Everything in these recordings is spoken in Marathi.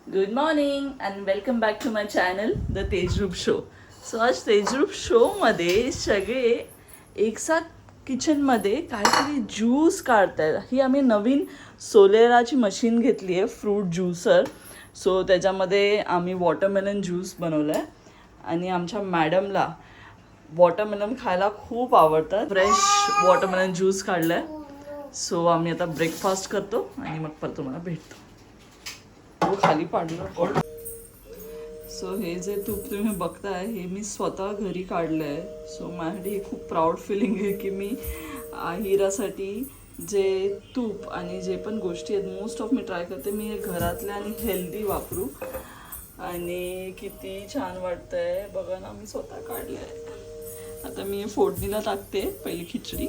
Good morning and welcome back to my channel the Tejroop show. So आज तेजरूप शोमध्ये सगळे एकसाथ किचनमध्ये काहीतरी ज्यूस काढत आहेत. ही आम्ही नवीन सोलेराची मशीन घेतली आहे, फ्रूट ज्यूसर. सो त्याच्यामध्ये आम्ही वॉटरमेलन ज्यूस बनवलं आहे आणि आमच्या मॅडमला वॉटरमेलन खायला खूप आवडतं. फ्रेश वॉटरमेलन ज्यूस काढलं आहे. सो आम्ही आता ब्रेकफास्ट करतो आणि मग परत तुम्हाला भेटतो. खाली पाडलं. सो हे जे तूप तुम्ही बघताय हे मी स्वतः घरी काढलं आहे. सो माझ्यासाठी खूप प्राऊड फिलिंग आहे की मी हिरासाठी जे तूप आणि जे पण गोष्टी आहेत मोस्ट ऑफ मी ट्राय करते मी हे घरातल्या आणि हेल्दी वापरू. आणि किती छान वाटतंय बघा ना, मी स्वतः काढलं आहे. आता मी फोडणीला टाकते पहिली खिचडी.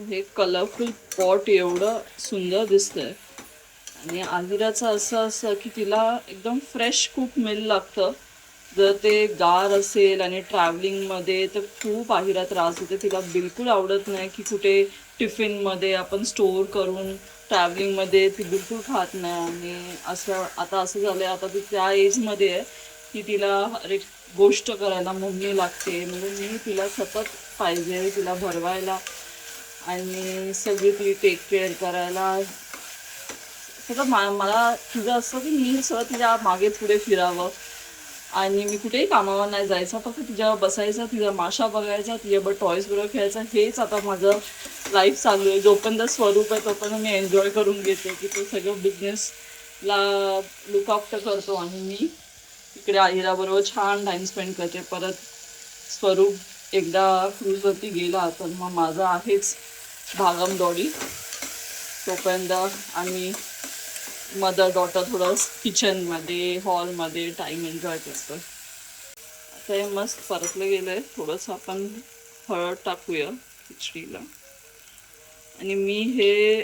हे कलरफुल पॉट एवढं सुंदर दिसतंय आणि आहिराचं असं की तिला एकदम फ्रेश खूप मिल लागतं. जर ते गार असेल आणि ट्रॅव्हलिंगमध्ये तर खूप आहिरा त्रास होते. तिला बिलकुल आवडत नाही की कुठे टिफिनमध्ये आपण स्टोअर करून ट्रॅव्हलिंगमध्ये ती बिलकुल खात नाही. आणि असं झालं आहे, आता ती त्या एजमध्ये आहे की तिला हर एक गोष्ट करायला मम्मी लागते. म्हणजे मी तिला सतत पाहिजे, तिला भरवायला आणि सगळी ती टेक केअर करायला सगळं. मला तिचं असं की मी सगळं तिच्या मागे पुढे फिरावं आणि मी कुठेही कामावर नाही जायचं, फक्त तिच्यावर बसायचं, तिचा माशा बघायचा, तिच्याबरोबर टॉयज बरोबर खेळायचा. हेच आता माझं लाईफ चालू आहे. जोपर्यंत स्वरूप आहे तोपर्यंत मी एन्जॉय करून घेते की तो सगळं बिझनेसला लुक आफ्टर करतो आणि मी इकडे आहिराबरोबर छान टाईम स्पेंड करते. परत स्वरूप एकदा क्रूजवरती गेला तर मग माझं आहेच भागमदौडी. तोपर्यंत आम्ही मदर डॉटर थोडं किचनमध्ये हॉलमध्ये टाईम एन्जॉय करतो. आता हे मस्त परतलं गेलं आहे. थोडंसं आपण हळद टाकूया खिचडीला आणि मी हे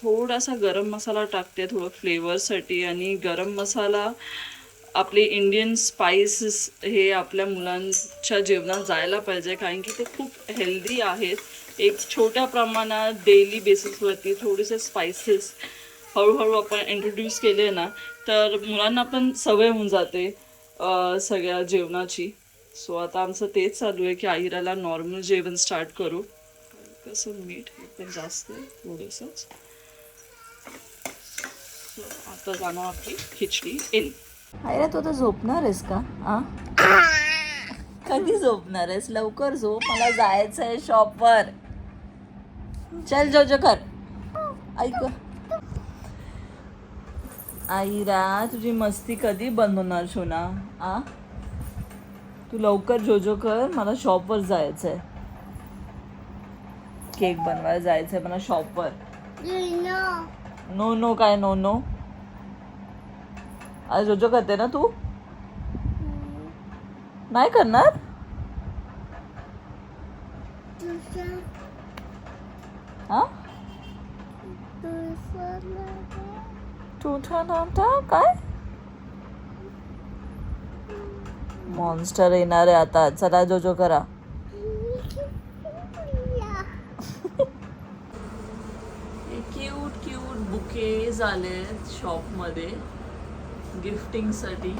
थोडासा गरम मसाला टाकते थोडं फ्लेवरसाठी. आणि गरम मसाला आपले इंडियन स्पाइसेस हे आपल्या मुलांच्या जेवणात जायला पाहिजे, कारण की ते खूप हेल्दी आहेत. एक छोट्या प्रमाणात डेली बेसिसवरती थोडेसे स्पाइसेस हळूहळू आपण इंट्रोड्यूस केले ना तर मुलांना पण सवय होऊन जाते सगळ्या जेवणाची. सो आता आमचं तेच चालू आहे की आहिराला नॉर्मल जेवण स्टार्ट करू. कसं मीठ हे पण जास्त आहे थोडंसंच. सो आता जाणार आपली खिचडी येईल. आयरा तू आता झोपणार आहेस का? कधी झोपणार आहेस? लवकर झोप, मला जायचं आहे शॉपवर. चल जोजो कर. ऐक आईरा, तुझी मस्ती कधी बंद होणार शोना? तू लवकर जोजो कर, मला शॉपवर जायचं आहे. केक बनवायला जायचं आहे मला शॉपवर. नो नो काय नो नो? आज जोजो करते ना तू? नाही करणार? काय मॉन्स्टर येणार आहे आता. चला जोजो करा. क्यूट बुके झाले शॉपमध्ये गिफ्टिंगसाठी.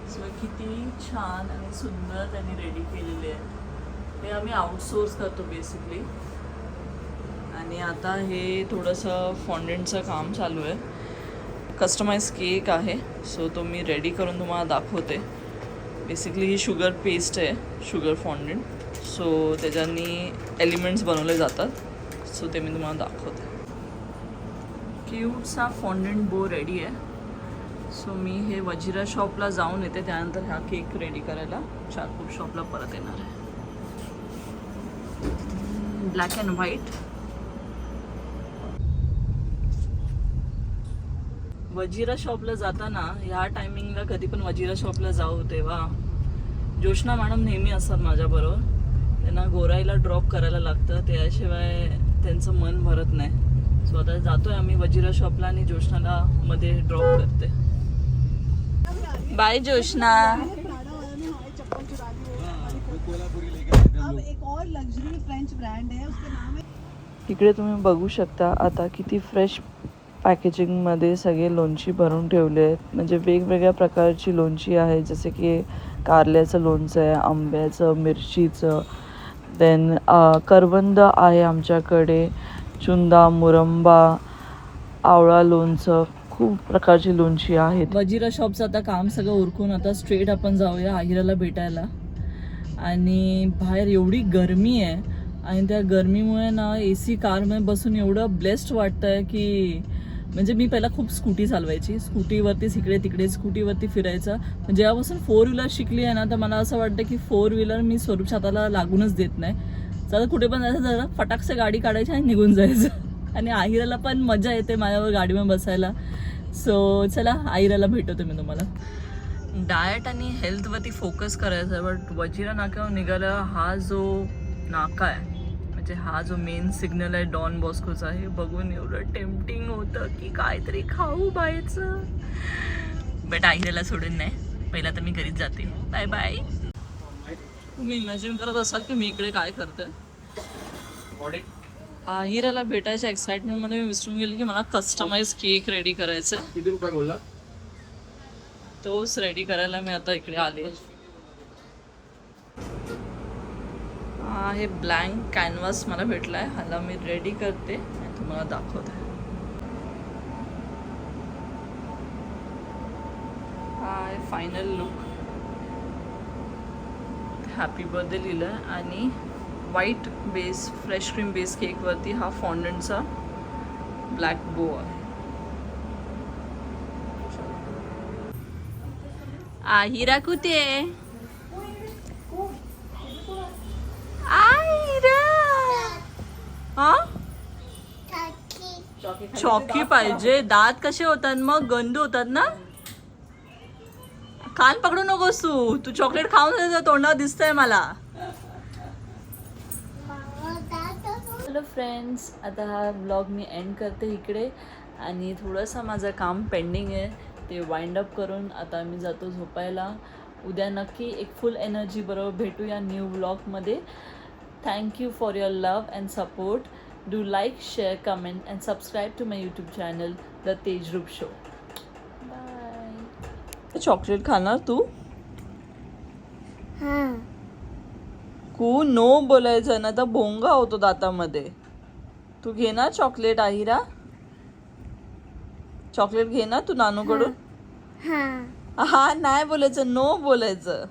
सो किती छान आणि सुंदर त्यांनी रेडी केलेले आहे. हे आम्ही आउटसोर्स करतो बेसिकली. आणि आता हे थोडंसं फॉन्डंटचं काम चालू आहे. कस्टमाइज केक आहे, सो तो मी रेडी करून तुम्हाला दाखवते. बेसिकली ही शुगर पेस्ट आहे, शुगर फॉन्डंट. सो त्याच्यानी एलिमेंट्स बनवले जातात. सो ते मी तुम्हाला दाखवते. क्यूटसा फॉन्डंट बो रेडी आहे. सो मी हे वजिरा शॉपला जाऊन येते, त्यानंतर हा केक रेडी करायला चारकोप शॉपला परत येणार आहे. Black and white. वजिरा शॉपला जाताना ह्या टायमिंगला कधी पण वजिरा शॉपला जाऊ तेव्हा जोशना मॅडम नेहमी असतात माझ्याबरोबर. त्यांना गोराईला ड्रॉप करायला लागतं, त्याशिवाय त्यांचं मन भरत नाही. सो आता जातोय आम्ही वजिरा शॉपला आणि जोशनाला मध्ये ड्रॉप करते. बाय जोशना. इकडे तुम्ही बघू शकता आता किती फ्रेश पॅकेजिंगमध्ये सगळे लोणची भरून ठेवले आहेत. म्हणजे वेगवेगळ्या प्रकारची लोणची आहे, जसे की कारल्याचं लोणचं आहे, आंब्याचं, मिरचीचं, देन करवंद आहे आमच्याकडे, चुंदा, मुरंबा, आवळा लोणचं, खूप प्रकारची लोणची आहेत. वजिरा शॉपचं आता काम सगळं उरकून आता स्ट्रेट आपण जाऊया आहिराला भेटायला. आणि बाहेर एवढी गरमी आहे आणि त्या गरमीमुळे ना AC कारमध्ये बसून एवढं ब्लेस्ड वाटतंय की म्हणजे मी पहिला खूप स्कूटी चालवायची, स्कूटीवरतीच इकडे तिकडे स्कूटीवरती फिरायचं. जेव्हापासून 4 व्हीलर शिकली आहे ना, तर मला असं वाटतं की 4 व्हीलर मी स्वरूप छाताला लागूनच देत नाही. जरा कुठे पण जायचं, जरा फटाकसे गाडी काढायची आणि निघून जायचं. आणि आहिराला पण मजा येते माझ्यावर गाडीवर बसायला. सो चला आहिराला भेटवते मी तुम्हाला. डाएट आणि हेल्थवरती फोकस करायचा आहे, बट वजिरा नाक्यावर निघाला हा जो नाका आहे, म्हणजे हा जो मेन सिग्नल आहे डॉन बॉस्कोचा, हे बघून एवढं टेम्पटिंग होतं की काहीतरी खाऊ बायचं. बट आहिराला सोडून नाही, पहिला तर मी घरीच जाते. Bye bye. तुम्ही इमॅजिन करत असाल की मी इकडे काय करते. आहिराला भेटायच्या एक्साइटमेंटमध्ये मी विसरून गेले की मला कस्टमाइज केक रेडी करायचं. किती रुपये बोलला? तोच रेडी करायला मी आता इकडे आले. हे ब्लँक कॅनव्हास मला भेटलाय, ह्याला मी रेडी करते आणि तुम्हाला दाखवते. हा आहे फायनल लुक. हॅपी बर्थडे लिहिलं आहे आणि white base fresh cream base केकवरती हा फॉन्डंटचा ब्लॅक बो आहे. आहिरा कुठे आहे? आहिरा हा चॉकी पाहिजे. दात कसे होतात मग? गंदू होतात ना. कान पकडू नकोस तू चॉकलेट खाऊन तोंडावर दिसतंय मला. हॅलो फ्रेंड्स, आता हा ब्लॉग मी एंड करते इकडे. आणि थोडंसं माझं काम पेंडिंग आहे, ते वाइंड अप करून आता मी जातो झोपायला. उद्या नक्की एक फुल एनर्जी बरोबर भेटूया न्यू व्लॉगमध्ये. Thank you for your love and support. Do like, share, comment and subscribe to my YouTube channel the Tejroop show. Bye. Chocolate खाणार तू? कू नो बोलायचं ना, तर भोंगा होतो दातामध्ये. तू घे ना चॉकलेट आहिरा, चॉकलेट घे ना तू नानूकडून. हा नाही बोलायचं, नो बोलायचं.